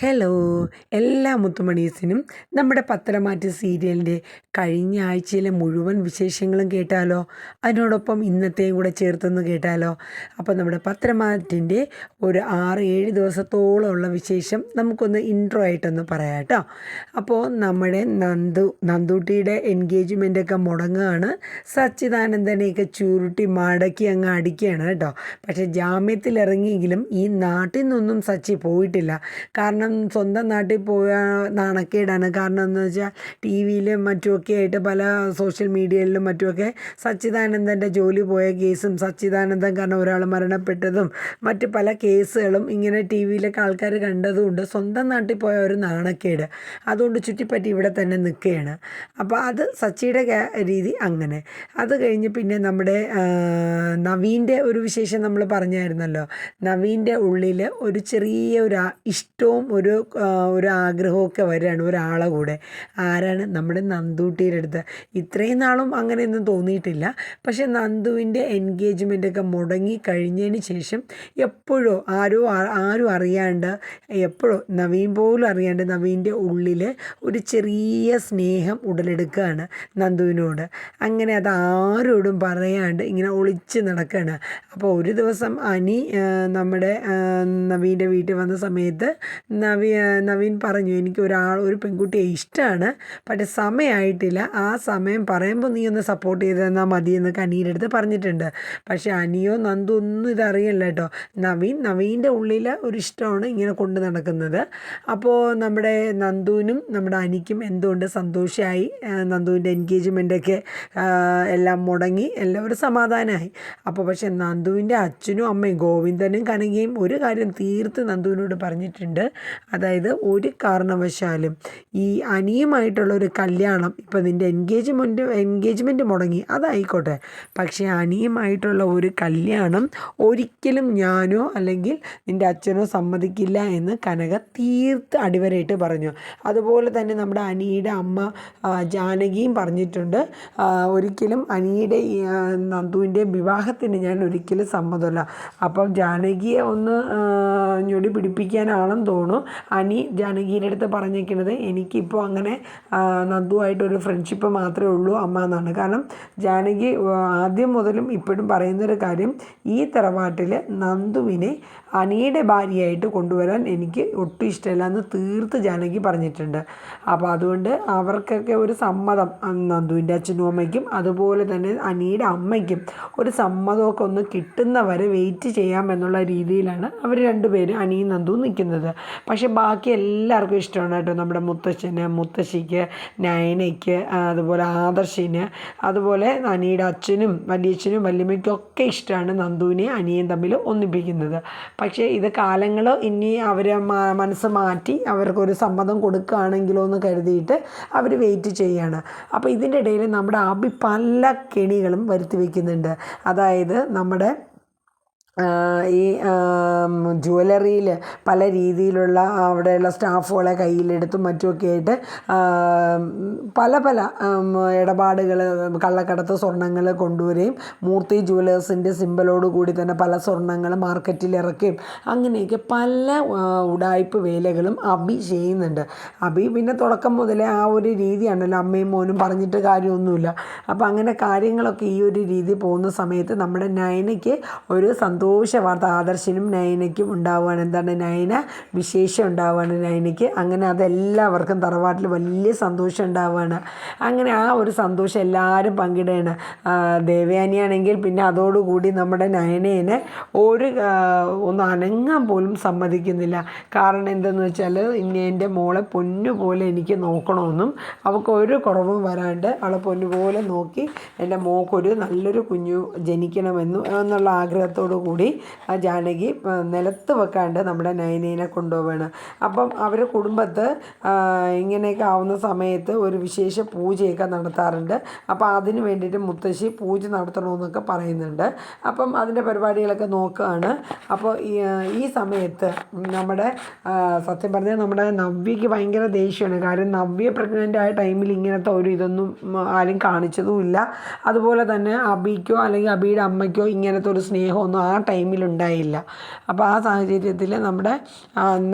Hello എല്ലാ മുത്തുമണീസിനും നമ്മുടെ പത്തരമാറ്റ് സീരിയലിൻ്റെ കഴിഞ്ഞ ആഴ്ചയിലെ മുഴുവൻ വിശേഷങ്ങളും കേട്ടാലോ. അതിനോടൊപ്പം ഇന്നത്തെയും കൂടെ ചേർത്തൊന്ന് കേട്ടാലോ. അപ്പോൾ നമ്മുടെ പത്തരമാറ്റിൻ്റെ ഒരു 6-7 ദിവസത്തോളമുള്ള വിശേഷം നമുക്കൊന്ന് ഇൻട്രോ ആയിട്ടൊന്ന് പറയാം കേട്ടോ. അപ്പോൾ നമ്മുടെ നന്ദൂട്ടിയുടെ എൻഗേജ്മെൻറ്റൊക്കെ മുടങ്ങുകയാണ്. സച്ചിദാനന്ദനെയൊക്കെ ചുരുട്ടി മടക്കി അങ്ങ് അടിക്കുകയാണ് കേട്ടോ. പക്ഷേ ജാമ്യത്തിലിറങ്ങിയെങ്കിലും ഈ നാട്ടിൽ നിന്നൊന്നും സച്ചി പോയിട്ടില്ല. കാരണം സ്വന്തം നാട്ടിൽ പോയാൽ നാണക്കേടാണ്. കാരണം എന്ന് വെച്ചാൽ ടി വിയിലും മറ്റുമൊക്കെ ആയിട്ട് പല സോഷ്യൽ മീഡിയയിലും മറ്റുമൊക്കെ സച്ചിദാനന്ദൻ്റെ ജോലി പോയ കേസും സച്ചിദാനന്ദൻ കാരണം ഒരാൾ മരണപ്പെട്ടതും മറ്റ് പല കേസുകളും ഇങ്ങനെ ടി വിയിലൊക്കെ ആൾക്കാർ കണ്ടതുകൊണ്ട് സ്വന്തം നാട്ടിൽ പോയ ഒരു നാണക്കേട്. അതുകൊണ്ട് ചുറ്റിപ്പറ്റി ഇവിടെ തന്നെ നിൽക്കുകയാണ്. അപ്പോൾ അത് സച്ചിയുടെ രീതി അങ്ങനെ. അത് കഴിഞ്ഞ് പിന്നെ നമ്മുടെ നവീൻ്റെ ഒരു വിശേഷം നമ്മൾ പറഞ്ഞായിരുന്നല്ലോ. നവീൻ്റെ ഉള്ളിൽ ഒരു ചെറിയ ഒരു ഇഷ്ടവും ഒരു ആഗ്രഹമൊക്കെ വരികയാണ് ഒരാളെ കൂടെ. ആരാണ്? നമ്മുടെ നന്ദൂട്ടിയുടെ അടുത്ത്. ഇത്രയും നാളും അങ്ങനെയൊന്നും തോന്നിയിട്ടില്ല. പക്ഷെ നന്ദുവിൻ്റെ എൻഗേജ്മെൻറ്റൊക്കെ മുടങ്ങി കഴിഞ്ഞതിന് ശേഷം എപ്പോഴോ ആരും അറിയാണ്ട്, എപ്പോഴോ നവീൻ പോലും അറിയാണ്ട് നവീൻ്റെ ഉള്ളിൽ ഒരു ചെറിയ സ്നേഹം ഉടലെടുക്കുകയാണ് നന്ദുവിനോട്. അങ്ങനെ അത് ആരോടും പറയാണ്ട് ഇങ്ങനെ ഒളിച്ച് നടക്കുകയാണ്. അപ്പോൾ ഒരു ദിവസം അനി നമ്മുടെ നവീൻ്റെ വീട്ടിൽ വന്ന സമയത്ത് നവീൻ പറഞ്ഞു, എനിക്ക് ഒരു പെൺകുട്ടിയെ ഇഷ്ടമാണ്, പക്ഷേ സമയമായിട്ടില്ല, ആ സമയം പറയുമ്പോൾ നീ ഒന്ന് സപ്പോർട്ട് ചെയ്ത് തന്നാൽ മതിയെന്നൊക്കെ അനിയുടെ അടുത്ത് പറഞ്ഞിട്ടുണ്ട്. പക്ഷേ അനിയോ നന്ദു ഒന്നും ഇതറിയില്ല കേട്ടോ. നവീൻ്റെ ഉള്ളിൽ ഒരു ഇഷ്ടമാണ് ഇങ്ങനെ കൊണ്ട് നടക്കുന്നത്. അപ്പോൾ നമ്മുടെ നന്ദുവിനും നമ്മുടെ അനിക്കും എന്തുകൊണ്ട് സന്തോഷമായി. നന്ദുവിൻ്റെ എൻഗേജ്മെൻറ്റൊക്കെ എല്ലാം മുടങ്ങി, എല്ലാം ഒരു സമാധാനമായി. അപ്പോൾ പക്ഷേ നന്ദുവിൻ്റെ അച്ഛനും അമ്മയും ഗോവിന്ദനും കനകയും ഒരു കാര്യം തീർത്ത് നന്ദുവിനോട് പറഞ്ഞിട്ടുണ്ട്. അതായത് ഒരു കാരണവശാലും ഈ അനിയുമായിട്ടുള്ളൊരു കല്യാണം, ഇപ്പം നിൻ്റെ എൻഗേജ്മെൻറ്റ് മുടങ്ങി അതായിക്കോട്ടെ, പക്ഷേ അനിയുമായിട്ടുള്ള ഒരു കല്യാണം ഒരിക്കലും ഞാനോ അല്ലെങ്കിൽ നിൻ്റെ അച്ഛനോ സമ്മതിക്കില്ല എന്ന് കനക തീർത്ത് അടിവരയിട്ട് പറഞ്ഞു. അതുപോലെ തന്നെ നമ്മുടെ അനിയുടെ അമ്മ ജാനകിയും പറഞ്ഞിട്ടുണ്ട്, ഒരിക്കലും അനിയുടെ നന്ദുവിൻ്റെ വിവാഹത്തിന് ഞാൻ ഒരിക്കലും സമ്മതമല്ല. അപ്പം ജാനകിയെ ഒന്ന് ഞൊടി പിടിപ്പിക്കാനാണെന്ന് തോന്നുന്നു അനി ജാനകിയുടെ അടുത്ത് പറഞ്ഞിരിക്കുന്നത്, എനിക്കിപ്പോൾ അങ്ങനെ നന്ദുവായിട്ടൊരു ഫ്രണ്ട്ഷിപ്പ് മാത്രമേ ഉള്ളൂ അമ്മ എന്നാണ്. കാരണം ജാനകി ആദ്യം മുതലും ഇപ്പോഴും പറയുന്നൊരു കാര്യം, ഈ തറവാട്ടിൽ നന്ദുവിനെ അനിയുടെ ഭാര്യയായിട്ട് കൊണ്ടുവരാൻ എനിക്ക് ഒട്ടും ഇഷ്ടമില്ല എന്ന് തീർത്ത് ജാനകി പറഞ്ഞിട്ടുണ്ട്. അപ്പോൾ അതുകൊണ്ട് അവർക്കൊക്കെ ഒരു സമ്മതം, നന്ദുവിൻ്റെ അച്ഛനും അമ്മയ്ക്കും അതുപോലെ തന്നെ അനിയുടെ അമ്മയ്ക്കും ഒരു സമ്മതമൊക്കെ ഒന്ന് കിട്ടുന്നവരെ വെയിറ്റ് ചെയ്യാമെന്നുള്ള രീതിയിലാണ് അവർ രണ്ടുപേരും അനിയും നന്ദുവും നിൽക്കുന്നത്. പക്ഷേ ബാക്കി എല്ലാവർക്കും ഇഷ്ടമാണ് കേട്ടോ. നമ്മുടെ മുത്തച്ഛന്, മുത്തശ്ശിക്ക്, നയനയ്ക്ക്, അതുപോലെ ആദർശിന്, അതുപോലെ അനിയുടെ അച്ഛനും വലിയച്ഛനും വല്യമ്മയ്ക്കും ഒക്കെ ഇഷ്ടമാണ് നന്ദുവിനെ അനിയും തമ്മിൽ ഒന്നിപ്പിക്കുന്നത്. പക്ഷേ ഇത് കാലങ്ങൾ ഇനി അവർ മനസ്സ് മാറ്റി അവർക്കൊരു സമ്മതം കൊടുക്കുകയാണെങ്കിലോ എന്ന് കരുതിയിട്ട് അവർ വെയിറ്റ് ചെയ്യുകയാണ്. അപ്പോൾ ഇതിൻ്റെ ഇടയിൽ നമ്മുടെ അബി പല കെണികളും വരുത്തി വയ്ക്കുന്നുണ്ട്. അതായത് നമ്മുടെ ഈ ജ്വല്ലറിയിൽ പല രീതിയിലുള്ള അവിടെയുള്ള സ്റ്റാഫുകളെ കയ്യിലെടുത്തും മറ്റുമൊക്കെ ആയിട്ട് പല ഇടപാടുകൾ, കള്ളക്കടത്ത് സ്വർണ്ണങ്ങൾ കൊണ്ടുവരികയും മൂർത്തി ജ്വല്ലേഴ്സിൻ്റെ സിമ്പലോട് കൂടി തന്നെ പല സ്വർണ്ണങ്ങൾ മാർക്കറ്റിൽ ഇറക്കുകയും അങ്ങനെയൊക്കെ പല ഉഡായിപ്പ് വേലകളും അബി ചെയ്യുന്നുണ്ട്. അബി പിന്നെ തുടക്കം മുതലേ ആ ഒരു രീതിയാണല്ലോ, അമ്മയും മോനും പറഞ്ഞിട്ട് കാര്യമൊന്നുമില്ല. അപ്പോൾ അങ്ങനെ കാര്യങ്ങളൊക്കെ ഈ ഒരു രീതി പോകുന്ന സമയത്ത് നമ്മുടെ നയനയ്ക്ക് ഒരു സന്തോഷ വാർത്ത ആദർശിനും നയനയ്ക്കും ഉണ്ടാവുകയാണ്. എന്താണ്? നയന വിശേഷം ഉണ്ടാവുകയാണ് നയനയ്ക്ക്. അങ്ങനെ അതെല്ലാവർക്കും തറവാട്ടിൽ വലിയ സന്തോഷം ഉണ്ടാവുകയാണ്. അങ്ങനെ ആ ഒരു സന്തോഷം എല്ലാവരും പങ്കിടുകയാണ്. ദേവയാനിയാണെങ്കിൽ പിന്നെ അതോടുകൂടി നമ്മുടെ നയനേനെ ഒന്ന് അനങ്ങാൻ പോലും സമ്മതിക്കുന്നില്ല. കാരണം എന്തെന്ന് വെച്ചാൽ, ഇനി എൻ്റെ മോളെ പൊന്നുപോലെ എനിക്ക് നോക്കണമെന്നും അവൾക്ക് ഒരു കുറവും വരാണ്ട് അവളെ പൊന്നുപോലെ നോക്കി എൻ്റെ മോൾക്കൊരു നല്ലൊരു കുഞ്ഞു ജനിക്കണമെന്നും എന്നുള്ള ആഗ്രഹത്തോടു കൂടി ആ ജാനകി നിലത്ത് വെക്കാണ്ട് നമ്മുടെ നയനേനെ കൊണ്ടുപോവുകയാണ്. അപ്പം അവർ കുടുംബത്ത് ഇങ്ങനെയൊക്കെ ആവുന്ന സമയത്ത് ഒരു വിശേഷ പൂജയൊക്കെ നടത്താറുണ്ട്. അപ്പോൾ അതിന് വേണ്ടിയിട്ട് മുത്തശ്ശി പൂജ നടത്തണമെന്നൊക്കെ പറയുന്നുണ്ട്. അപ്പം അതിൻ്റെ പരിപാടികളൊക്കെ നോക്കുകയാണ്. അപ്പോൾ ഈ സമയത്ത് നമ്മുടെ സത്യം പറഞ്ഞാൽ നമ്മുടെ നവ്യയ്ക്ക് ഭയങ്കര ദേഷ്യമാണ്. കാര്യം നവ്യ പ്രഗ്നൻ്റ് ആയ ടൈമിൽ ഇങ്ങനത്തെ ഒരു ഇതൊന്നും ആരും കാണിച്ചതുമില്ല. അതുപോലെ തന്നെ അബിക്കോ അല്ലെങ്കിൽ അബിയുടെ അമ്മയ്ക്കോ ഇങ്ങനത്തെ ഒരു സ്നേഹമൊന്നും ആ ടൈമിലുണ്ടായില്ല. അപ്പോൾ ആ സാഹചര്യത്തിൽ നമ്മുടെ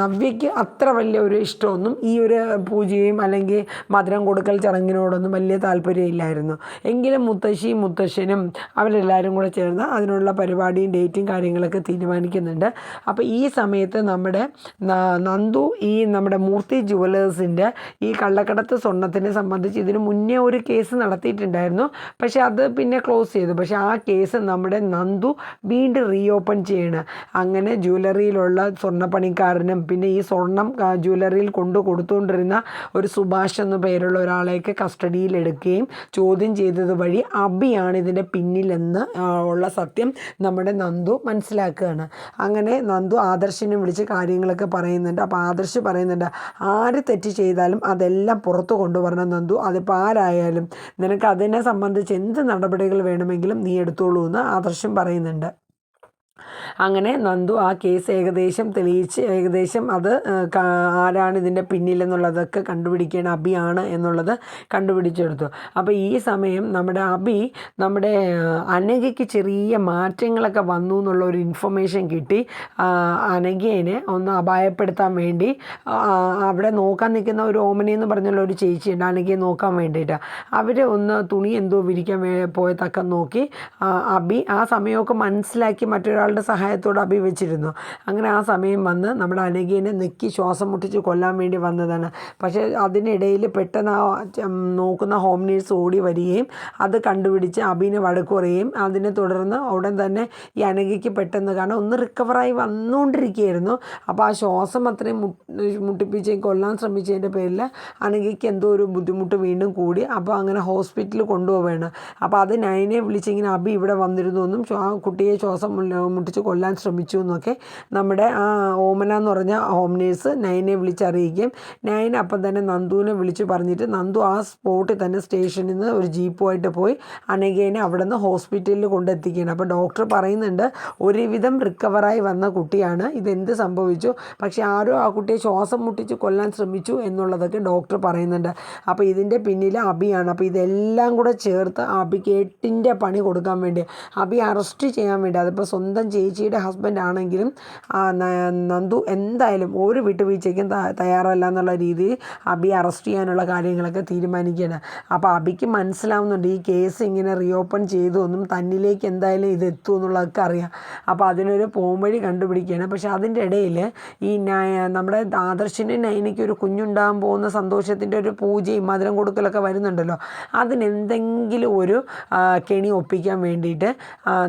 നവ്യയ്ക്ക് അത്ര വലിയ ഒരു ഇഷ്ടമൊന്നും ഈ ഒരു പൂജയും അല്ലെങ്കിൽ മധുരം കൊടുക്കൽ ചടങ്ങിനോടൊന്നും വലിയ താല്പര്യമില്ലായിരുന്നു. എങ്കിലും മുത്തശ്ശിയും മുത്തശ്ശനും അവരെല്ലാവരും കൂടെ ചേർന്ന് അതിനുള്ള പരിപാടിയും ഡേറ്റും കാര്യങ്ങളൊക്കെ തീരുമാനിക്കുന്നുണ്ട്. അപ്പോൾ ഈ സമയത്ത് നമ്മുടെ നന്ദു ഈ നമ്മുടെ മൂർത്തി ജുവലേഴ്സിൻ്റെ ഈ കള്ളക്കടത്ത് സ്വർണ്ണത്തിനെ സംബന്ധിച്ച് ഇതിന് മുന്നേ ഒരു കേസ് നടത്തിയിട്ടുണ്ടായിരുന്നു. പക്ഷേ അത് പിന്നെ ക്ലോസ് ചെയ്തു. പക്ഷേ ആ കേസ് നമ്മുടെ നന്ദു വീണ്ടും റീഓപ്പൺ ചെയ്യണം. അങ്ങനെ ജ്വല്ലറിയിലുള്ള സ്വർണ്ണപ്പണിക്കാരനും പിന്നെ ഈ സ്വർണം ജ്വല്ലറിയിൽ കൊടുത്തുകൊണ്ടിരുന്ന ഒരു സുഭാഷ് എന്ന പേരുള്ള ഒരാളെയൊക്കെ കസ്റ്റഡിയിലെടുക്കുകയും ചോദ്യം ചെയ്തത് വഴി അബിയാണ് ഇതിൻ്റെ പിന്നിലെന്ന് ഉള്ള സത്യം നമ്മുടെ നന്ദു മനസ്സിലാക്കുകയാണ്. അങ്ങനെ നന്ദു ആദർശിനെ വിളിച്ച് കാര്യങ്ങളൊക്കെ പറയുന്നുണ്ട്. അപ്പോൾ ആദർശ് പറയുന്നുണ്ട്, ആര് തെറ്റ് ചെയ്താലും അതെല്ലാം പുറത്തു കൊണ്ടുവരണം നന്ദു, അതിപ്പോൾ ആരായാലും നിനക്ക് അതിനെ സംബന്ധിച്ച് എന്ത് നടപടികൾ വേണമെങ്കിലും നീ എടുത്തോളൂ എന്ന് ആദർശം പറയുന്നുണ്ട്. അങ്ങനെ നന്ദു ആ കേസ് ഏകദേശം തെളിയിച്ച് അത് ആരാണ് ഇതിൻ്റെ പിന്നിലെന്നുള്ളതൊക്കെ കണ്ടുപിടിക്കുകയാണ്. അബിയാണ് എന്നുള്ളത് കണ്ടുപിടിച്ചെടുത്തു. അപ്പോൾ ഈ സമയം നമ്മുടെ അബി നമ്മുടെ അനഘയ്ക്ക് ചെറിയ മാറ്റങ്ങളൊക്കെ വന്നു എന്നുള്ള ഒരു ഇൻഫർമേഷൻ കിട്ടി. അനഘയെ ഒന്ന് അപായപ്പെടുത്താൻ വേണ്ടി അവിടെ നോക്കാൻ നിൽക്കുന്ന ഒരു ഓമന എന്ന് പറഞ്ഞുള്ള ഒരു ചേച്ചിയുണ്ട് അനഘയെ നോക്കാൻ വേണ്ടിയിട്ട്. അവർ ഒന്ന് തുണി എന്തോ വിരിക്കാൻ പോയ തക്കം നോക്കി അബി ആ സമയമൊക്കെ മനസ്സിലാക്കി മറ്റൊരാളുടെ സഹായത്തോടെ അബി വെച്ചിരുന്നു. അങ്ങനെ ആ സമയം വന്ന് നമ്മുടെ അനഘയെ നെക്കി ശ്വാസം മുട്ടിച്ച് കൊല്ലാൻ വേണ്ടി വന്നതാണ്. പക്ഷേ അതിനിടയിൽ പെട്ടെന്ന് ആ നോക്കുന്ന ഹോം നേഴ്സ് ഓടി വരികയും അത് കണ്ടുപിടിച്ച് അബീനെ വഴക്ക് പറയുകയും അതിനെ തുടർന്ന് ഉടൻ തന്നെ ഈ അനഘയ്ക്ക് പെട്ടെന്ന് കാരണം ഒന്ന് റിക്കവറായി വന്നുകൊണ്ടിരിക്കുകയായിരുന്നു. അപ്പോൾ ആ ശ്വാസം അത്രയും മുട്ടിപ്പിച്ച് കൊല്ലാൻ ശ്രമിച്ചതിൻ്റെ പേരിൽ അനഘയ്ക്ക് എന്തോ ഒരു ബുദ്ധിമുട്ട് വീണ്ടും കൂടി. അപ്പോൾ അങ്ങനെ ഹോസ്പിറ്റലിൽ കൊണ്ടുപോവുകയാണ്. അപ്പോൾ അത് നയനെ വിളിച്ചിങ്ങനെ അബി ഇവിടെ വന്നിരുന്നു എന്നും ആ കുട്ടിയെ ശ്വാസം മുട്ടിച്ച് കൊല്ലാൻ ശ്രമിച്ചു എന്നൊക്കെ നമ്മുടെ ആ ഓമന എന്ന് പറഞ്ഞ ഹോം നേഴ്സ് നയനെ വിളിച്ചറിയിക്കുകയും നയൻ അപ്പം തന്നെ നന്ദുവിനെ വിളിച്ച് പറഞ്ഞിട്ട് നന്ദു ആ സ്പോട്ടിൽ തന്നെ സ്റ്റേഷനിൽ നിന്ന് ഒരു ജീപ്പുമായിട്ട് പോയി അനഘേനെ അവിടെ നിന്ന് ഹോസ്പിറ്റലിൽ കൊണ്ടെത്തിക്കുകയാണ്. അപ്പോൾ ഡോക്ടർ പറയുന്നുണ്ട് ഒരുവിധം റിക്കവറായി വന്ന കുട്ടിയാണ്, ഇതെന്ത് സംഭവിച്ചു, പക്ഷേ ആരോ ആ കുട്ടിയെ ശ്വാസം മുട്ടിച്ച് കൊല്ലാൻ ശ്രമിച്ചു എന്നുള്ളതൊക്കെ ഡോക്ടർ പറയുന്നുണ്ട്. അപ്പോൾ ഇതിൻ്റെ പിന്നിൽ അബിയാണ്. അപ്പോൾ ഇതെല്ലാം കൂടെ ചേർത്ത് അബിക്ക് 8ൻ്റെ പണി കൊടുക്കാൻ വേണ്ടി അബി അറസ്റ്റ് ചെയ്യാൻ വേണ്ടി അതിപ്പോൾ സ്വന്തം ചേച്ചിയുടെ ഹസ്ബൻഡ് ആണെങ്കിലും നന്ദു എന്തായാലും ഒരു വിട്ടുവീഴ്ചയ്ക്കും തയ്യാറല്ല എന്നുള്ള രീതിയിൽ അബി അറസ്റ്റ് ചെയ്യാനുള്ള കാര്യങ്ങളൊക്കെ തീരുമാനിക്കുകയാണ്. അപ്പോൾ അബിക്ക് മനസ്സിലാവുന്നുണ്ട് ഈ കേസ് ഇങ്ങനെ റീഓപ്പൺ ചെയ്തു എന്നും തന്നിലേക്ക് എന്തായാലും ഇത് എത്തും എന്നുള്ളതൊക്കെ അറിയാം. അപ്പോൾ അതിനൊരു പോംവഴി കണ്ടുപിടിക്കുകയാണ്. പക്ഷേ അതിൻ്റെ ഇടയിൽ ഈ നമ്മുടെ ആദർശിന് നയനയ്ക്ക് ഒരു കുഞ്ഞുണ്ടാകാൻ പോകുന്ന സന്തോഷത്തിൻ്റെ ഒരു പൂജയും മധുരം കൊടുക്കലൊക്കെ വരുന്നുണ്ടല്ലോ, അതിനെന്തെങ്കിലും ഒരു കെണി ഒപ്പിക്കാൻ വേണ്ടിയിട്ട്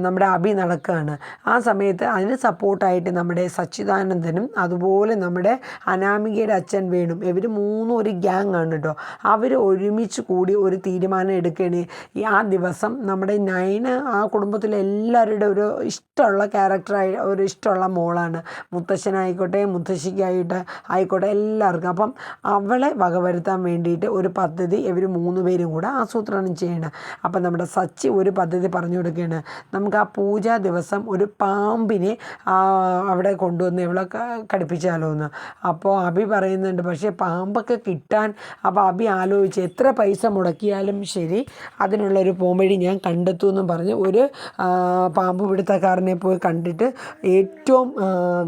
നമ്മുടെ അബി നടക്കുകയാണ്. ആ സമയത്ത് അതിന് സപ്പോർട്ടായിട്ട് നമ്മുടെ സച്ചിദാനന്ദനും അതുപോലെ നമ്മുടെ അനാമികയുടെ അച്ഛൻ വേണും ഇവർ മൂന്നും ഒരു ഗ്യാങ് ആണ് കേട്ടോ. അവർ ഒരുമിച്ച് കൂടി ഒരു തീരുമാനം എടുക്കുകയാണ്. ആ ദിവസം നമ്മുടെ നയന് ആ കുടുംബത്തിലെ എല്ലാവരുടെ ഒരു ഇഷ്ടമുള്ള ക്യാരക്ടറായി ഒരു ഇഷ്ടമുള്ള മോളാണ്. മുത്തശ്ശനായിക്കോട്ടെ ആയിക്കോട്ടെ എല്ലാവർക്കും. അപ്പം അവളെ വകവരുത്താൻ വേണ്ടിയിട്ട് ഒരു പദ്ധതി ഇവർ 3 പേരും കൂടെ ആസൂത്രണം ചെയ്യണം. അപ്പം നമ്മുടെ സച്ചി ഒരു പദ്ധതി പറഞ്ഞു കൊടുക്കുകയാണ്, നമുക്ക് ആ പൂജാ ദിവസം ഒരു പാമ്പിനെ അവിടെ കൊണ്ടുവന്ന് ഇവളെ കടിപ്പിച്ചാലോ എന്ന്. അപ്പോൾ അബി പറയുന്നുണ്ട് പക്ഷേ പാമ്പൊക്കെ കിട്ടാൻ. അപ്പോൾ അബി ആലോചിച്ച് എത്ര പൈസ മുടക്കിയാലും ശരി അതിനുള്ളൊരു പോംവഴി ഞാൻ കണ്ടെത്തുമെന്നും പറഞ്ഞ് ഒരു പാമ്പ് പിടുത്തക്കാരനെ പോയി കണ്ടിട്ട് ഏറ്റവും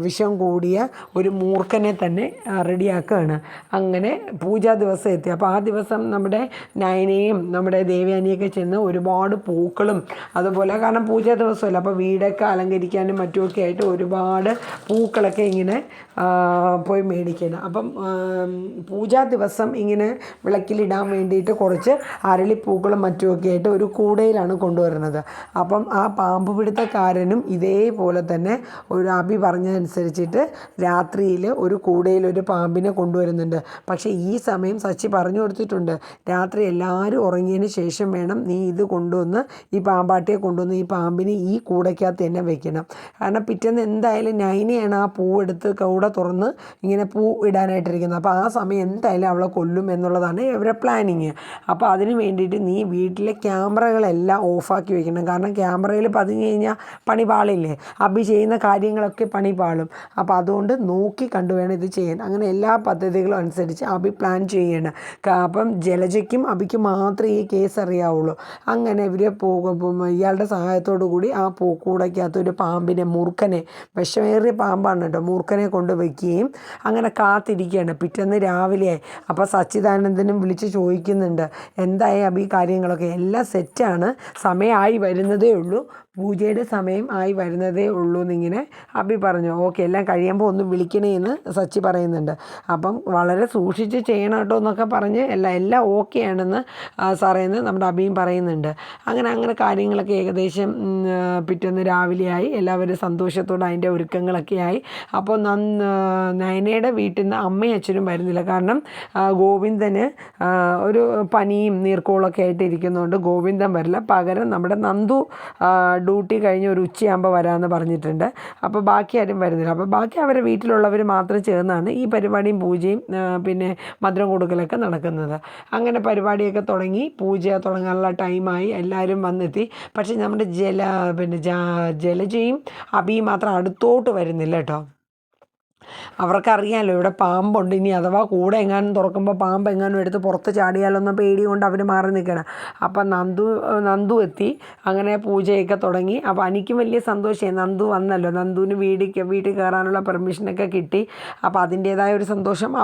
വിഷം കൂടിയ ഒരു മൂർഖനെ തന്നെ റെഡിയാക്കുകയാണ്. അങ്ങനെ പൂജാ ദിവസം എത്തി. അപ്പോൾ ആ ദിവസം നമ്മുടെ നയനയും നമ്മുടെ ദേവയാനിയൊക്കെ ചെന്ന് ഒരുപാട് പൂക്കളും അതുപോലെ കാരണം പൂജാ ദിവസമല്ല അപ്പോൾ വീടൊക്കെ അലങ്കരിക്കാനും മറ്റുമൊക്കെ ആയിട്ട് ഒരുപാട് പൂക്കളൊക്കെ ഇങ്ങനെ പോയി മേടിക്കണം. അപ്പം പൂജാ ദിവസം ഇങ്ങനെ വിളക്കിലിടാൻ വേണ്ടിയിട്ട് കുറച്ച് അരളിപ്പൂക്കളും മറ്റുമൊക്കെ ആയിട്ട് ഒരു കൂടയിലാണ് കൊണ്ടുവരുന്നത്. അപ്പം ആ പാമ്പ് പിടുത്തക്കാരനും ഇതേപോലെ തന്നെ ഒരു അബി പറഞ്ഞതനുസരിച്ചിട്ട് രാത്രിയിൽ ഒരു കൂടയിൽ ഒരു പാമ്പിനെ കൊണ്ടുവരുന്നുണ്ട്. പക്ഷേ ഈ സമയം സച്ചി പറഞ്ഞു കൊടുത്തിട്ടുണ്ട്, രാത്രി എല്ലാവരും ഉറങ്ങിയതിന് ശേഷം വേണം നീ ഇത് കൊണ്ടുവന്ന് ഈ പാമ്പാട്ടിയെ കൊണ്ടുവന്ന് ഈ പാമ്പിനെ ഈ കൂടയ്ക്കകത്ത് തന്നെ വെക്കണം. കാരണം പിറ്റേന്ന് എന്തായാലും നൈനയാണ് ആ പൂവെടുത്ത് കൂട തുറന്ന് ഇങ്ങനെ പൂ ഇടാനായിട്ടിരിക്കുന്നത്. അപ്പോൾ ആ സമയം എന്തായാലും അവളെ കൊല്ലും എന്നുള്ളതാണ് ഇവരുടെ പ്ലാനിങ്. അപ്പോൾ അതിന് വേണ്ടിയിട്ട് നീ വീട്ടിലെ ക്യാമറകളെല്ലാം ഓഫാക്കി വെക്കണം. കാരണം ക്യാമറയിൽ പതിഞ്ഞ് കഴിഞ്ഞാൽ പണി പാളില്ലേ, അബി ചെയ്യുന്ന കാര്യങ്ങളൊക്കെ പണി പാളും. അപ്പോൾ അതുകൊണ്ട് നോക്കി കണ്ടു വേണം ഇത് ചെയ്യാൻ. അങ്ങനെ എല്ലാ പദ്ധതികളും അനുസരിച്ച് അബി പ്ലാൻ ചെയ്യണം. അപ്പം ജലജയ്ക്കും അബിക്കും മാത്രമേ ഈ കേസ് അറിയാവുള്ളൂ. അങ്ങനെ ഇവർ ഇയാളുടെ സഹായത്തോടു കൂടി ആ പൂക്കൂടയ്ക്കകത്ത് ഒരു ഒരു പാമ്പിനെ, മൂർഖനെ, വിഷമേറിയ പാമ്പാണ് കേട്ടോ, മൂർഖനെ കൊണ്ട് വയ്ക്കുകയും അങ്ങനെ കാത്തിരിക്കുകയാണ്. പിറ്റേന്ന് രാവിലെയായി. അപ്പോൾ സച്ചിദാനന്ദനും വിളിച്ച് ചോദിക്കുന്നുണ്ട്, എന്തായി അബി കാര്യങ്ങളൊക്കെ? എല്ലാം സെറ്റാണ്, സമയമായി വരുന്നതേ ഉള്ളൂ, പൂജയുടെ സമയം ആയി വരുന്നതേ ഉള്ളൂ എന്നിങ്ങനെ അബി പറഞ്ഞു. ഓക്കെ, എല്ലാം കഴിയുമ്പോൾ ഒന്ന് വിളിക്കണേ എന്ന് സച്ചി പറയുന്നുണ്ട്. അപ്പം വളരെ സൂക്ഷിച്ച് ചെയ്യണം കേട്ടോ എന്നൊക്കെ പറഞ്ഞ് എല്ലാം ഓക്കെ ആണെന്ന് സാറേന്ന് നമ്മുടെ അബിയും പറയുന്നുണ്ട്. അങ്ങനെ കാര്യങ്ങളൊക്കെ ഏകദേശം പിറ്റേന്ന് രാവിലെയായി. എല്ലാവരും സന്തോഷത്തോടെ അതിൻ്റെ ഒരുക്കങ്ങളൊക്കെ ആയി. അപ്പോൾ നയനയുടെ വീട്ടിൽ നിന്ന് അമ്മയും അച്ഛനും വരുന്നില്ല. കാരണം ഗോവിന്ദന് ഒരു പനിയും നീർക്കോളൊക്കെ ആയിട്ട് ഇരിക്കുന്നതുകൊണ്ട് ഗോവിന്ദൻ വരില്ല. പകരം നമ്മുടെ നന്ദു ഡ്യൂട്ടി കഴിഞ്ഞ് ഒരു ഉച്ചയാകുമ്പോൾ വരാമെന്ന് പറഞ്ഞിട്ടുണ്ട്. അപ്പോൾ ബാക്കി ആരും വരുന്നില്ല. അപ്പോൾ ബാക്കി അവരെ വീട്ടിലുള്ളവർ മാത്രം ചേർന്നാണ് ഈ പരിപാടിയും പൂജയും പിന്നെ മധുരം കൊടുക്കലൊക്കെ നടക്കുന്നത്. അങ്ങനെ പരിപാടിയൊക്കെ തുടങ്ങി, പൂജ തുടങ്ങാനുള്ള ടൈമായി, എല്ലാവരും വന്നെത്തി. പക്ഷേ നമ്മുടെ ജലജയും അബിയും മാത്രം അടുത്തോട്ട് വരുന്നില്ല കേട്ടോ. അവർക്കറിയാമല്ലോ ഇവിടെ പാമ്പുണ്ട്, ഇനി അഥവാ കൂടെ എങ്ങാനും തുറക്കുമ്പോൾ പാമ്പ് എങ്ങാനും എടുത്ത് പുറത്ത് ചാടിയാലൊന്നും പേടി കൊണ്ട് അവർ മാറി നിൽക്കണം. അപ്പം നന്ദു എത്തി. അങ്ങനെ പൂജയൊക്കെ തുടങ്ങി. അപ്പോൾ എനിക്കും വലിയ സന്തോഷമായി, നന്ദു വന്നല്ലോ, നന്ദുവിന് വീട്ടിൽ കയറാനുള്ള പെർമിഷനൊക്കെ കിട്ടി. അപ്പോൾ അതിൻ്റേതായ ഒരു സന്തോഷം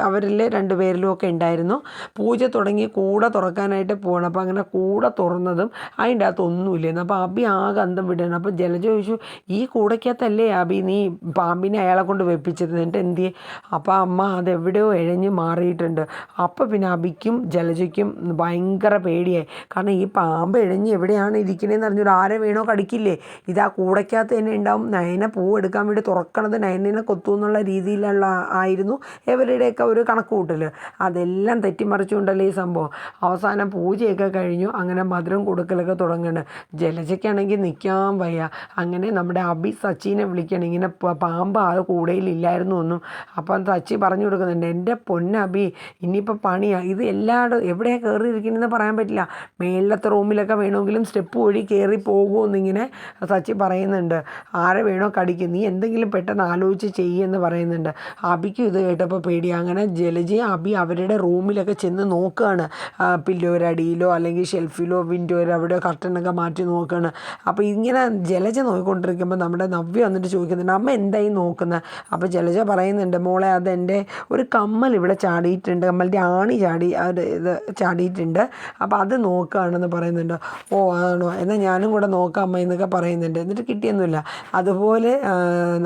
അവരിൽ രണ്ടുപേരിലും ഒക്കെ ഉണ്ടായിരുന്നു. പൂജ തുടങ്ങി കൂടെ തുറക്കാനായിട്ട് പോകണം. അപ്പോൾ അങ്ങനെ കൂടെ തുറന്നതും അതിൻ്റെ അകത്ത് ഒന്നുമില്ലായിരുന്നു. അപ്പോൾ അബി ആകെ അന്തം വിടുകയാണ്. അപ്പോൾ ജലജ ചോദിച്ചു, ഈ കൂടയ്ക്കകത്തല്ലേ അബി നീ പാമ്പിനെ അയാളെ കൊണ്ട് വെപ്പിച്ചത്, എന്നിട്ട് എന്ത് ചെയ്യും? അപ്പോൾ അമ്മ അതെവിടെയോ ഇഴഞ്ഞ് മാറിയിട്ടുണ്ട്. അപ്പോൾ പിന്നെ അബിക്കും ജലജയ്ക്കും ഭയങ്കര പേടിയായി. കാരണം ഈ പാമ്പ് ഇഴഞ്ഞ് എവിടെയാണ് ഇരിക്കണേന്ന് അറിഞ്ഞൊരു ആരെ വേണോ കടിക്കില്ലേ, ഇതാ കൂടയ്ക്കകത്ത് തന്നെ ഉണ്ടാവും. നയനെ പൂ എടുക്കാൻ വേണ്ടി തുറക്കണത് നയനെ കൊത്തു എന്നുള്ള രീതിയിലുള്ള ആയിരുന്നു ഇവരുടെയൊക്കെ ഒരു കണക്ക് കൂട്ടൽ. അതെല്ലാം തെറ്റിമറിച്ചുകൊണ്ടല്ലേ ഈ സംഭവം. അവസാനം പൂജയൊക്കെ കഴിഞ്ഞു. അങ്ങനെ മധുരം കൊടുക്കലൊക്കെ തുടങ്ങുന്നുണ്ട്. ജലജയ്ക്കാണെങ്കിൽ നിൽക്കാൻ വയ്യ. അങ്ങനെ നമ്മുടെ അബി സച്ചിനെ വിളിക്കണം, ഇങ്ങനെ പാമ്പ് ആ കൂടയിലില്ലായിരുന്നു ഒന്നും. അപ്പം സച്ചി പറഞ്ഞു കൊടുക്കുന്നുണ്ട്, എൻ്റെ പൊന്നബി ഇനിയിപ്പോൾ പണിയാണ് ഇത്, എല്ലായിടും എവിടെയാണ് കയറിയിരിക്കണമെന്ന് പറയാൻ പറ്റില്ല, മേളിലത്തെ റൂമിലൊക്കെ വേണമെങ്കിലും സ്റ്റെപ്പ് വഴി കയറി പോകുമെന്നിങ്ങനെ സച്ചി പറയുന്നുണ്ട്. ആരെ വേണോ കടിക്കും, നീ എന്തെങ്കിലും പെട്ടെന്ന് ആലോചിച്ച് ചെയ്യുമെന്ന് പറയുന്നുണ്ട്. അബിക്കും ഇത് കേട്ടപ്പോൾ പേടി. അങ്ങനെ ജലജയും അബി അവരുടെ റൂമിലൊക്കെ ചെന്ന് നോക്കുകയാണ്, പില്ലോരടിയിലോ അല്ലെങ്കിൽ ഷെൽഫിലോ വിൻഡോയിലോ അവിടെ കർട്ടനൊക്കെ മാറ്റി നോക്കുകയാണ്. അപ്പോൾ ഇങ്ങനെ ജലജ നോക്കിക്കൊണ്ടിരിക്കുമ്പോൾ നമ്മുടെ നവ്യ വന്നിട്ട് ചോദിക്കുന്നുണ്ട്, അമ്മ എന്തായി നോക്കുന്നത്? അപ്പോൾ ജലജ പറയുന്നുണ്ട്, മോളെ അതെൻ്റെ ഒരു കമ്മൽ ഇവിടെ ചാടിയിട്ടുണ്ട്, കമ്മലിൻ്റെ ആണി ഇത് ചാടിയിട്ടുണ്ട്, അപ്പോൾ അത് നോക്കുകയാണെന്ന് പറയുന്നുണ്ട്. ഓ ആണോ, എന്നാൽ ഞാനും കൂടെ നോക്കാം അമ്മ എന്നൊക്കെ പറയുന്നുണ്ട്. എന്നിട്ട് കിട്ടിയൊന്നുമില്ല. അതുപോലെ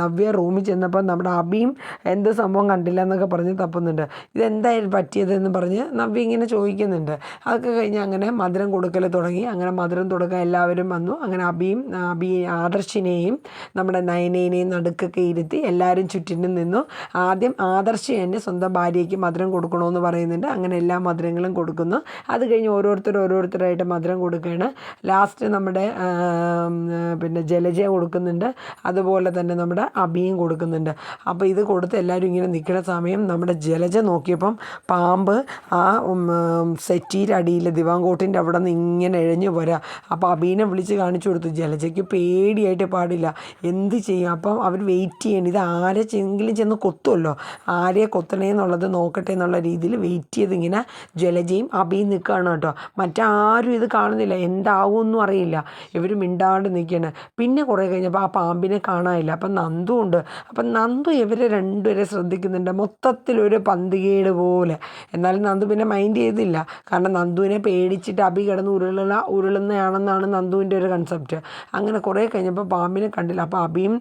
നവ്യ റൂമിൽ ചെന്നപ്പോൾ നമ്മുടെ അബിയും എന്ത് സംഭവം കണ്ടില്ല എന്നൊക്കെ പറഞ്ഞ് തപ്പുന്നുണ്ട്. ഇതെന്തായാലും പറ്റിയതെന്ന് പറഞ്ഞ് നവ്യ ഇങ്ങനെ ചോദിക്കുന്നുണ്ട്. അതൊക്കെ കഴിഞ്ഞ് അങ്ങനെ മധുരം കൊടുക്കൽ തുടങ്ങി. അങ്ങനെ മധുരം കൊടുക്കാൻ എല്ലാവരും വന്നു. അങ്ങനെ ആദർശിനെയും നമ്മുടെ നയനേനെയും നടുക്കൊക്കെ ഇരുത്തി എല്ലാവരും ചുറ്റിനും നിന്നു. ആദ്യം ആദർശ് തന്നെ സ്വന്തം ഭാര്യയ്ക്ക് മധുരം കൊടുക്കണമെന്ന് പറയുന്നുണ്ട്. അങ്ങനെ എല്ലാ മധുരങ്ങളും കൊടുക്കുന്നു. അത് കഴിഞ്ഞ് ഓരോരുത്തരായിട്ട് മധുരം കൊടുക്കുകയാണ്. ലാസ്റ്റ് നമ്മുടെ പിന്നെ ജലജ കൊടുക്കുന്നുണ്ട്, അതുപോലെ തന്നെ നമ്മുടെ അബിയും കൊടുക്കുന്നുണ്ട്. അപ്പോൾ ഇത് കൊടുത്ത് എല്ലാവരും ഇങ്ങനെ നിൽക്കുന്ന സമയം നമ്മുടെ ജലജ നോക്കിയപ്പം പാമ്പ് ആ സെറ്റിയുടെ അടിയിൽ ദിവാങ്കോട്ടിൻ്റെ അവിടെ നിന്ന് ഇങ്ങനെ ഇഴഞ്ഞു പോരാ. അപ്പോൾ അബീനെ വിളിച്ച് കാണിച്ചു കൊടുത്തു. ജലജയ്ക്ക് പേടിയായിട്ട് പാടില്ല, എന്ത് ചെയ്യും? അപ്പം അവർ വെയിറ്റ് ചെയ്യണം, ഇത് ആരെങ്കിലും ചെന്ന് കൊത്തുമല്ലോ, ആരെയെ കൊത്തണേന്നുള്ളത് നോക്കട്ടെ എന്നുള്ള രീതിയിൽ വെയിറ്റ് ചെയ്ത് ഇങ്ങനെ ജലജയും അബിയും നിൽക്കുകയാണ് കേട്ടോ. മറ്റാരും ഇത് കാണുന്നില്ല, എന്താവുമെന്നും അറിയില്ല. ഇവർ മിണ്ടാണ്ട് നിൽക്കുകയാണ്. പിന്നെ കുറേ കഴിഞ്ഞപ്പോൾ ആ പാമ്പിനെ കാണാനില്ല. അപ്പം നന്ദു ഉണ്ട്. അപ്പം നന്ദു ഇവരെ രണ്ടുപേരെ ശ്രദ്ധിക്കുന്നുണ്ട്, മൊത്തത്തിലൊരു പന്തികേട് പോലെ. എന്നാലും നന്ദു പിന്നെ മൈൻഡ് ചെയ്തില്ല. കാരണം നന്ദുവിനെ പേടിച്ചിട്ട് അബി കിടന്ന് ഉരുളുന്നതാണെന്നാണ് നന്ദുവിൻ്റെ ഒരു കൺസെപ്റ്റ്. അങ്ങനെ കുറേ കഴിഞ്ഞപ്പോൾ പാമ്പിനെ കണ്ടില്ല. അപ്പോൾ അബിയും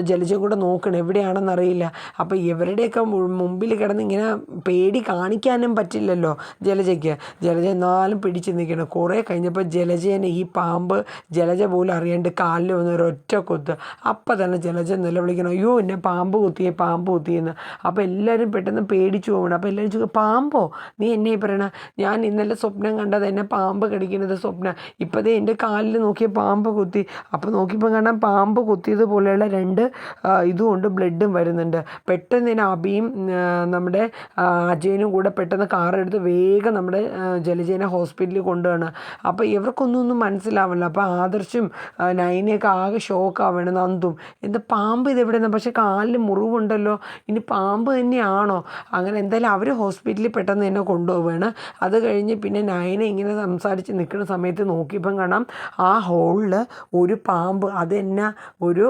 ജലജയും കൂടെ നോക്കണം, എവിടെയാണെന്നറിയില്ല. അപ്പോൾ ഇവരുടെയൊക്കെ മുമ്പിൽ കിടന്ന് ഇങ്ങനെ പേടി കാണിക്കാനും പറ്റില്ലല്ലോ ജലജയ്ക്ക്. ജലജ എന്നാലും പിടിച്ച് നിൽക്കണം. കുറേ കഴിഞ്ഞപ്പോൾ ജലജേനെ ഈ പാമ്പ് ജലജ പോലും അറിയാണ്ട് കാലിൽ വന്ന് ഒരൊറ്റ കൊത്ത്. അപ്പം തന്നെ ജലജ നിലവിളിക്കണം, അയ്യോ എന്നെ പാമ്പ് കുത്തിയെന്ന്. അപ്പോൾ എല്ലാവരും പെട്ടെന്ന് പേടിച്ചു പോകണം. അപ്പോൾ എല്ലാവരും ചോദിക്കും, പാമ്പോ? നീ എന്നെ പറയണ? ഞാൻ ഇന്നലെ സ്വപ്നം കണ്ടത് എന്നെ പാമ്പ് കടിക്കുന്നത് സ്വപ്നം, ഇപ്പോഴത്തെ എൻ്റെ കാലിൽ നോക്കിയ പാമ്പ് കുത്തി. അപ്പോൾ നോക്കിയപ്പോൾ കാണാൻ പാമ്പ് കുത്തിയതുപോലെയുള്ള രണ്ട് ഇതുകൊണ്ട് ബ്ലഡും വരുന്നു. വരുന്നുണ്ട്. പെട്ടെന്ന് തന്നെ അബിയും നമ്മുടെ അജയനും കൂടെ പെട്ടെന്ന് കാറെടുത്ത് വേഗം നമ്മുടെ ജലജേനെ ഹോസ്പിറ്റലിൽ കൊണ്ടുപോവാണ്. അപ്പോൾ ഇവർക്കൊന്നും മനസ്സിലാവില്ല. അപ്പോൾ ആദർശും നൈനയൊക്കെ ആകെ ഷോക്കാവാണ്. നന്ദും എന്താ പാമ്പ് ഇതെവിടെ നിന്ന്, പക്ഷേ കാലിൽ മുറിവുണ്ടല്ലോ, ഇനി പാമ്പ് തന്നെയാണോ? അങ്ങനെ എന്തായാലും അവർ ഹോസ്പിറ്റലിൽ പെട്ടെന്ന് തന്നെ കൊണ്ടുപോവുകയാണ്. അത് കഴിഞ്ഞ് പിന്നെ നൈന ഇങ്ങനെ സംസാരിച്ച് നിൽക്കുന്ന സമയത്ത് നോക്കിയപ്പം കാണാം ആ ഹോളിൽ ഒരു പാമ്പ്, അത് തന്നെ ഒരു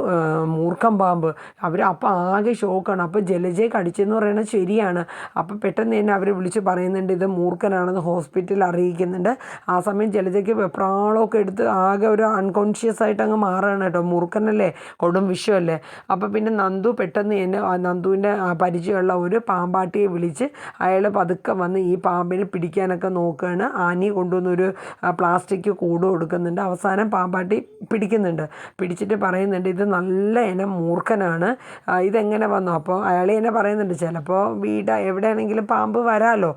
മൂർഖൻ പാമ്പ്. അവർ അപ്പോൾ ആകെ ഷോക്കാണ്. അപ്പോൾ ജലജയെ കടിച്ചെന്ന് പറയുന്നത് ശരിയാണ്. അപ്പോൾ പെട്ടെന്ന് തന്നെ അവർ വിളിച്ച് പറയുന്നുണ്ട് ഇത് മൂർഖനാണെന്ന് ഹോസ്പിറ്റലിൽ അറിയിക്കുന്നുണ്ട്. ആ സമയം ജലജയ്ക്ക് വെപ്രാളമൊക്കെ എടുത്ത് ആകെ ഒരു അൺകോൺഷ്യസ് ആയിട്ട് അങ്ങ് മാറുകയാണ് കേട്ടോ. മൂർഖനല്ലേ, കൊടും വിഷമല്ലേ. അപ്പോൾ പിന്നെ നന്ദു പെട്ടെന്ന് തന്നെ നന്ദുവിൻ്റെ പരിചയമുള്ള ഒരു പാമ്പാട്ടിയെ വിളിച്ച് അയാൾ പതുക്കെ വന്ന് ഈ പാമ്പിനെ പിടിക്കാനൊക്കെ നോക്കുകയാണ്. ആനി കൊണ്ടുവന്നൊരു പ്ലാസ്റ്റിക് കൂട് കൊടുക്കുന്നുണ്ട്. അവസാനം പാമ്പാട്ടി പിടിക്കുന്നുണ്ട്. പിടിച്ചിട്ട് പറയുന്നുണ്ട് ഇത് നല്ല ഇനം മൂർഖനാണ്, ഇതെങ്ങനെ വന്നു. അപ്പോൾ അയാൾ തന്നെ പറയുന്നുണ്ട് ചിലപ്പോൾ എവിടെയാണെങ്കിലും പാമ്പ് വരാമല്ലോ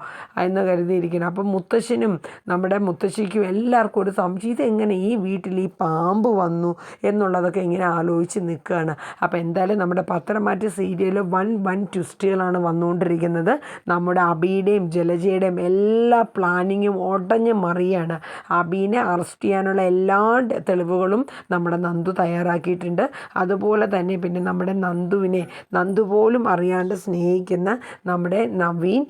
എന്ന് കരുതിയിരിക്കണം. അപ്പം മുത്തശ്ശനും നമ്മുടെ മുത്തശ്ശിക്കും എല്ലാവർക്കും ഒരു സംശയം, ഇതെങ്ങനെ ഈ വീട്ടിൽ ഈ പാമ്പ് വന്നു എന്നുള്ളതൊക്കെ ഇങ്ങനെ ആലോചിച്ച് നിൽക്കുകയാണ്. അപ്പോൾ എന്തായാലും നമ്മുടെ പത്രമാറ്റ് സീരിയൽ വൺ ട്വിസ്റ്റുകളാണ് വന്നുകൊണ്ടിരിക്കുന്നത്. നമ്മുടെ അബിയുടെയും ജലജയുടെയും എല്ലാ പ്ലാനിങ്ങും ഒടഞ്ഞ് മറിയാണ്. അബീനെ അറസ്റ്റ് ചെയ്യാനുള്ള എല്ലാ തെളിവുകളും നമ്മുടെ നന്ദു തയ്യാറാക്കിയിട്ടുണ്ട്. അതുപോലെ തന്നെ പിന്നെ നമ്മുടെ നന്ദു പോലും അറിയാണ്ട് സ്നേഹിക്കുന്ന നമ്മുടെ നവീൻ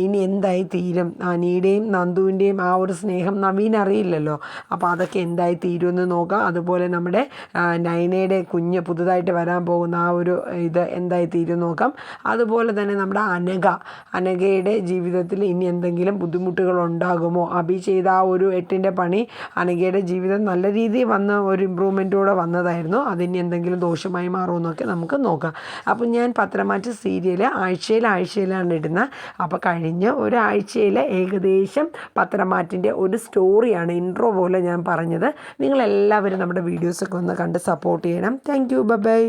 ഇനി എന്തായി തീരും, അനിയുടെയും നന്ദുവിൻ്റെയും ആ ഒരു സ്നേഹം നവീൻ അറിയില്ലല്ലോ. അപ്പോൾ അതൊക്കെ എന്തായി തീരുമെന്ന് നോക്കാം. അതുപോലെ നമ്മുടെ നൈനയുടെ കുഞ്ഞ് പുതുതായിട്ട് വരാൻ പോകുന്ന ആ ഒരു ഇത് എന്തായി തീരും നോക്കാം. അതുപോലെ തന്നെ നമ്മുടെ അനഘയുടെ ജീവിതത്തിൽ ഇനി എന്തെങ്കിലും ബുദ്ധിമുട്ടുകൾ ഉണ്ടാകുമോ? അബി ചെയ്ത ആ ഒരു 8ൻ്റെ പണി അനഘയുടെ ജീവിതം നല്ല രീതിയിൽ വന്ന ഒരു ഇമ്പ്രൂവ്മെൻറ്റോടെ വന്നതായിരുന്നു. അതിനി എന്തെങ്കിലും ദോഷമായി മാറുമെന്നൊക്കെ നമുക്ക് നോക്കാം. അപ്പോൾ ഞാൻ പത്രമാറ്റ് സീരിയൽ ആഴ്ചയിലാണ് ഇടുന്നത്. അപ്പോൾ കഴിഞ്ഞ ഒരാഴ്ചയിൽ ഏകദേശം പത്രമാറ്റിൻ്റെ ഒരു സ്റ്റോറിയാണ് ഇൻട്രോ പോലെ ഞാൻ പറഞ്ഞത്. നിങ്ങളെല്ലാവരും നമ്മുടെ വീഡിയോസൊക്കെ ഒന്ന് കണ്ട് സപ്പോർട്ട് ചെയ്യണം. Thank you, by.